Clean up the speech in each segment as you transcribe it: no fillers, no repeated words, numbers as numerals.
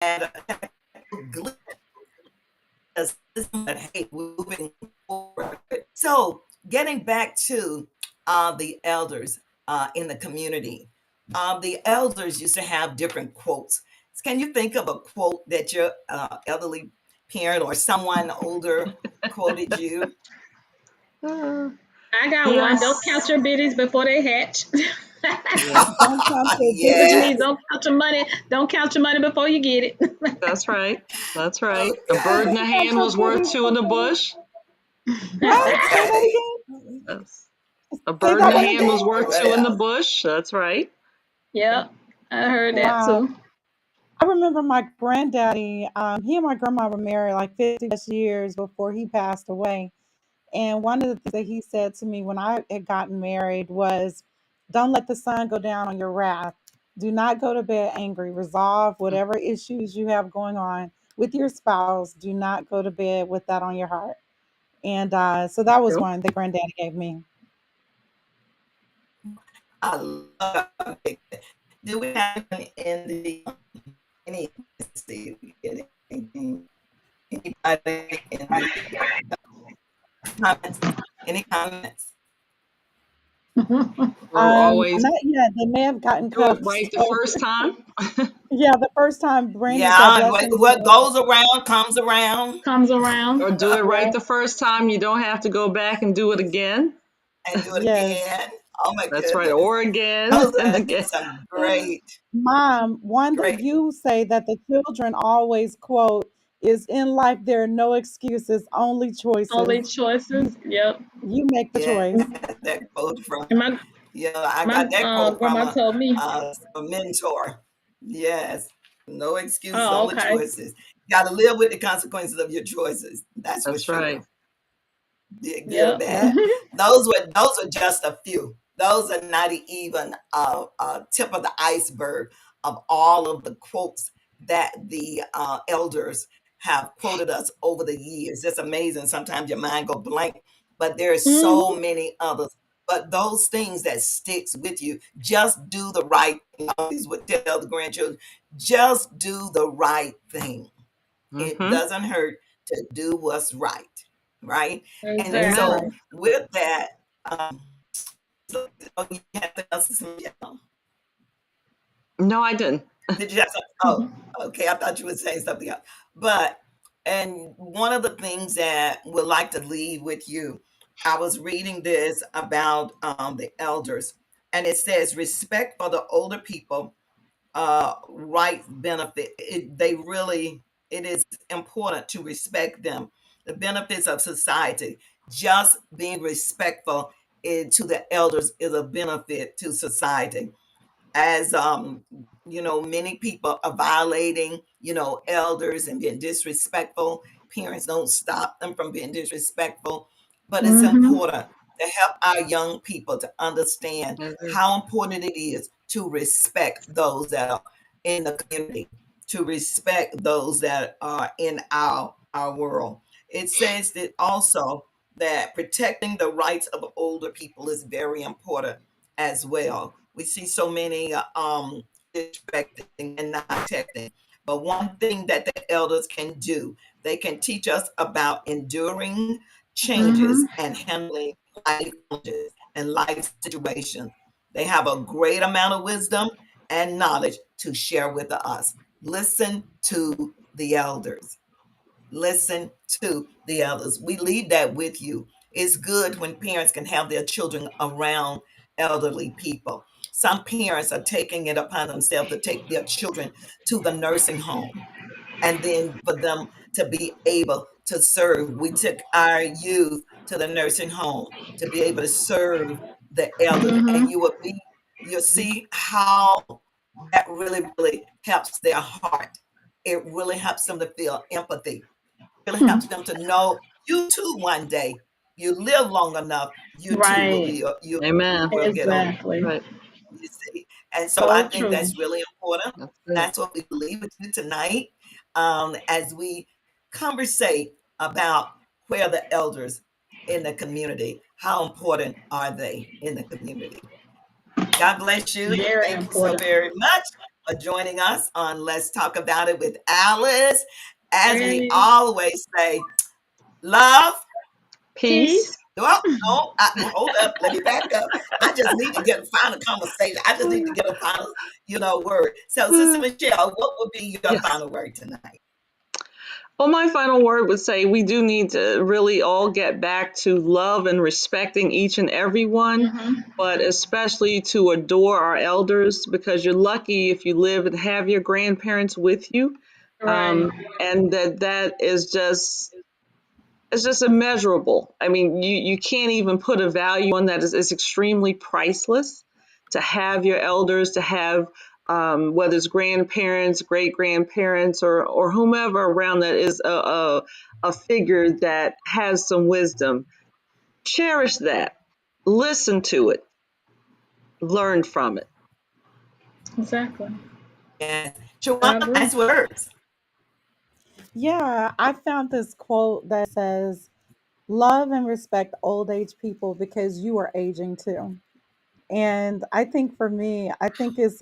had a glimpse hey, moving forward. So, getting back to the elders in the community, the elders used to have different quotes. Can you think of a quote that your elderly parent or someone older quoted you? Uh, I got one. Don't count yes. your biddies before they hatch. Yeah, Don't count your Which biddies. means Yes. don't count your money before you get it. that's right. That's right. A bird in Okay. the Don't count hand your was worth biddies two in the before. bush. What? Say that Okay. again. Yes. A Say bird in that the one hand was again. worth What two in the else? bush. That's right. Yep, I heard that Wow. too. I remember my granddaddy, he and my grandma were married like 50 plus years before he passed away. And one of the things that he said to me when I had gotten married was, don't let the sun go down on your wrath. Do not go to bed angry. Resolve whatever issues you have going on with your spouse. Do not go to bed with that on your heart. And so that was Yep. one that granddaddy gave me. I love it. Do we have in the any let's see anything anybody in the comments? Any comments? Or always Not yet. They may have gotten do it cut. right the first time. Yeah, the first time Brandy said Yeah, what, blessings. what goes around comes around. Comes around. Or do it right Yeah, the first time. You don't have to go back and do it again. And do it yes. again. Oh my That's right. goodness. Or again Those and are again. some great, Mom, one that great. you say that the children always quote is in life there are no excuses, only Only choices. choices. Yep. You make the Yeah, choice. that quote from, And my yeah, I my got that quote from grandma told me. a mentor. Yes. No excuses, Oh, only okay. choices. Got to live with the consequences of your choices. That's for That's sure. right. Yeah, good or Yep. bad. Those are just a few. Those are not even a tip of the iceberg of all of the quotes that the elders have quoted us over the years. It's amazing. Sometimes your mind go blank, but there's so Hmm. many others. But those things that sticks with you, just do the right thing. I always would tell the grandchildren, just do the right thing. It Mm-hmm. doesn't hurt to do what's right, right? And Amen. so Exactly. with that, so, oh, you have to answer some, yeah. No, I didn't. Did you have something? Oh, okay. I thought you were saying something else. But and one of the things that would like to leave with you, I was reading this about the elders, and it says respect for the older people rights benefit. They really, it is important to respect them. The benefits of society, just being respectful to the elders is a benefit to society. As many people are violating, elders and being disrespectful. Parents don't stop them from being disrespectful, but it's Hmm. important to help our young people to understand Mhm. how important it is to respect those that are in the community, to respect those that are in our world. It says that also that protecting the rights of older people is very important as well. We see so many disrespecting and not protecting. But one thing that the elders can do, they can teach us about enduring changes Hmm. and handling life challenges and life situations. They have a great amount of wisdom and knowledge to share with us. Listen to the elders. Listen to the elders. We leave that with you. It's good when parents can have their children around elderly people. Some parents are taking it upon themselves to take their children to the nursing home and then for them to be able to serve. We took our youth to the nursing home to be able to serve the elderly, and Hmm. you'll see how that really, really helps their heart. It really helps them to feel empathy, really helps them to know you too one day. You live long enough, you too will Right. be you Amen. will get old. Exactly. Right. You see, and so I So think true. that's really important. That's it. That's what we believe with you tonight, as we conversate about where the elders in the community, how important are they in the community? God bless you. Very Thank you so important. very much for joining us on Let's Talk About It with Alice. As we Ready? always say, love. Peace. Well, no, hold up. Let me back up. I just need to get a final conversation. I just need to get a final, word. So, Sister Michelle, what would be your Yes. final word tonight? Well, my final word would say we do need to really all get back to love and respecting each and every one, but especially to adore our elders, because you're lucky if you live and have your grandparents with you. Right. And that is just, it's just immeasurable. I mean, you can't even put a value on that. It's extremely priceless to have your elders, to have whether it's grandparents, great grandparents, or whomever around that is a figure that has some wisdom. Cherish that, listen to it, learn from it. Exactly. Yes. I Shawana, agree. last words. Yeah, I found this quote that says, "Love and respect old age people because you are aging too." And I think for me, I think it's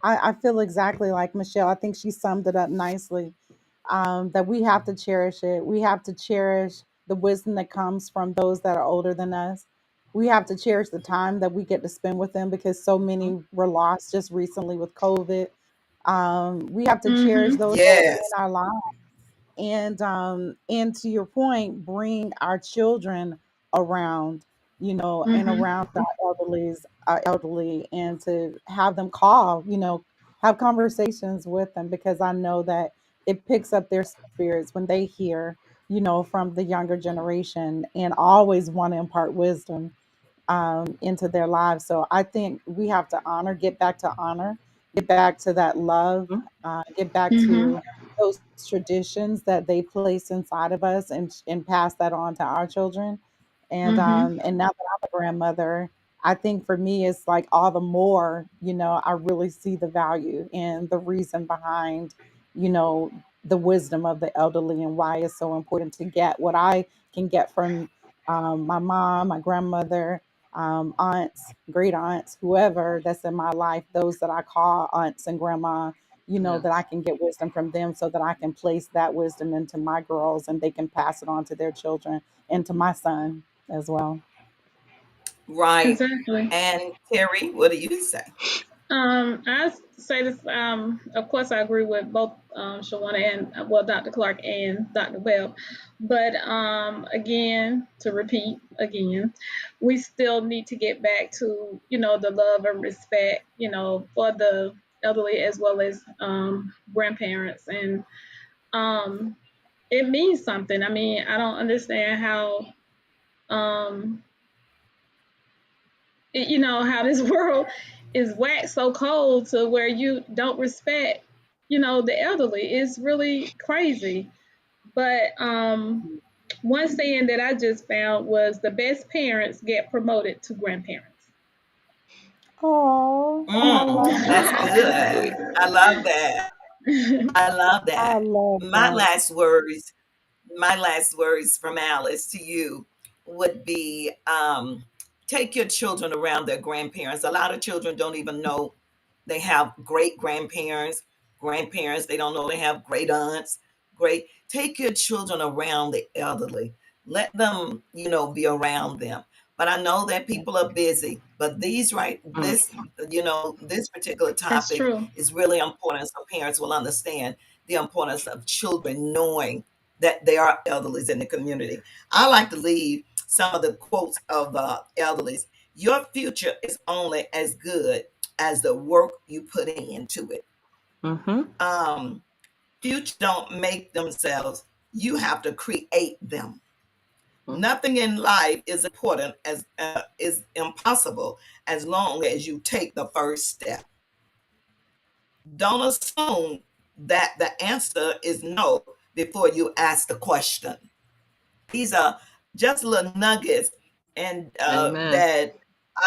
I feel exactly like Michelle. I think she summed it up nicely. That we have to cherish it. We have to cherish the wisdom that comes from those that are older than us. We have to cherish the time that we get to spend with them because so many were lost just recently with COVID. We have to cherish Mm-hmm. those that are in Yes. our lives, and to your point, bring our children around, and Mm-hmm. around our elderly, and to have them call, have conversations with them, because I know that it picks up their spirits when they hear, from the younger generation, and always want to impart wisdom into their lives. So I think we have to honor, get back to that love, get back Mm-hmm. to those traditions that they place inside of us, and pass that on to our children. Mm-hmm. And now that I'm a grandmother, I think for me it's like all the more, I really see the value and the reason behind, you know, the wisdom of the elderly, and why it's so important to get what I can get from my mom, my grandmother, aunts, great aunts, whoever that's in my life, those that I call aunts and grandma, that I Yes. can get wisdom from them, so that I can place that wisdom into my girls, and they can pass it on to their children and to my son as well. Right. Exactly. And Terry, what do you say? I say this. Of course, I agree with both Shawana and well, Dr. Clark and Dr. Webb. But again, to repeat again, we still need to get back to the love and respect for the elderly as well as grandparents, and um, it means something. I mean, I don't understand how um, how this world is waxed so cold to where you don't respect the elderly. It's really crazy. But one saying that I just found was the best parents get promoted to grandparents. Oh, I love That's that. good. I love that. I love I that. love My that. last words, my last words from Alice to you would be take your children around their grandparents. A lot of children don't even know they have great grandparents, grandparents. They don't know they have great aunts. Great. Take your children around the elderly. Let them, be around them. But I know that people are busy. But Mm. this particular That's topic true. is really important, so parents will understand the importance of children knowing that there are elderlies in the community. I like to leave some of the quotes of elderlies. Your future is only as good as the work you put into it. Mm-hmm. Um, Future don't make themselves. You have to create them. Nothing in life is important as is impossible as long as you take the first step. Don't assume that the answer is no before you ask the question. These are just little nuggets, and Amen. that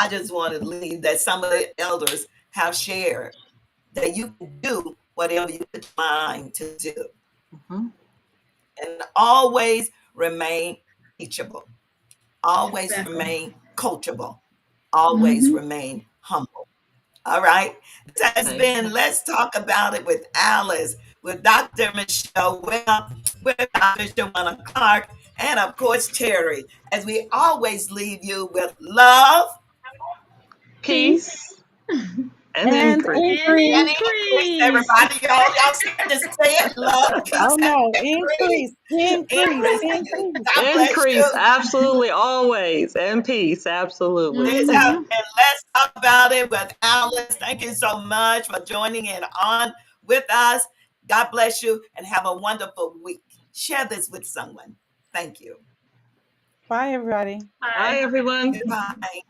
I just want to leave that some of the elders have shared, that you can do whatever you put your mind to do, Mm-hmm. and always remain teachable, always Exactly. remain coachable, always Hmm. remain humble. All right. This has Okay. been Let's Talk About It with Alice, with Dr. Michelle Webb, with Dr. Shawana Clark, and of course, Terry. As we always leave you with love Peace Peace and And increase. and increase. and increase, increase. everybody. Y'all starting to say it. Love, peace, Oh and no, increase. increase, increase, Increase to you. increase. God bless you. Increase, absolutely, always. And peace, absolutely. This has Mm-hmm. been Let's Talk About It with Alice. Thank you so much for joining in on with us. God bless you and have a wonderful week. Share this with someone. Thank you. Bye, everybody. Bye, Bye. everyone. Goodbye.